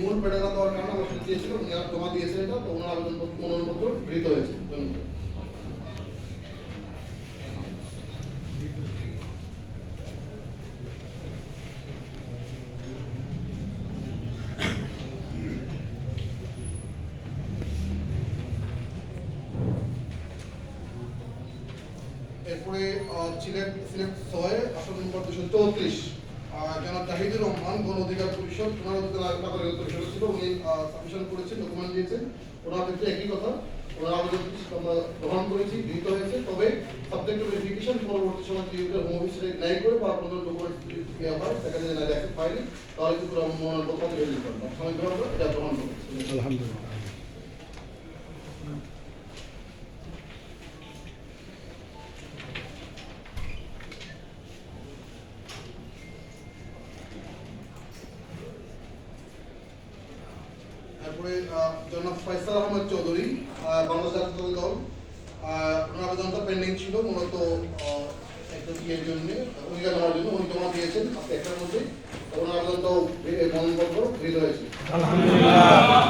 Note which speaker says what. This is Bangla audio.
Speaker 1: মূল পেটানো দেওয়ার কারণে আমার সাথে দিয়েছিল, উনি আর জমা দিয়েছে এটা, তো ওনার অনুমোদনপত্র গৃহীত হয়েছে। ধন্যবাদ। এরপরে সিলেট ৬ আসন নম্বর ২৩৪ জনাব জাহিদুর রহমান গণ অধিকার পরিষদ নাগরিক পরিষদ ছিল, উনি সাবমিশন করেছেন, ডকুমেন্ট দিয়েছেন। ওনার ক্ষেত্রে একই কথা, ওনার আবেদন আমরা গ্রহণ করেছি, গৃহীত হয়েছে। তবে সাবজেক্ট টু ভেরিফিকেশন পরবর্তী সময় হোম অফিসে ন্যায় করে বা কোনো ডকুমেন্ট দেওয়া হয়, সেখানে যদি ন্যায় অ্যাকসেপ্ট পাইনি তাহলে কিন্তু মনোনয়নপত্র বেরিয়ে দিতে পারবেন। সাময়িকভাবে এটা গ্রহণ করেছি।
Speaker 2: আলহামদুলিল্লাহ।
Speaker 1: তারপরে জনাব ফয়সাল আহমেদ চৌধুরী বাংলাদেশ জাতীয় দল, ওনার আবেদনটা পেন্ডিং ছিল মূলত একটা ইয়ের জন্য, ভূমিকা নেওয়ার জন্য। উনি জমা দিয়েছেন আজকে একটার মধ্যে, ওনার আবেদনটাও মনোনয়নপত্র গৃহীত হয়েছে।
Speaker 2: আলহামদুলিল্লাহ।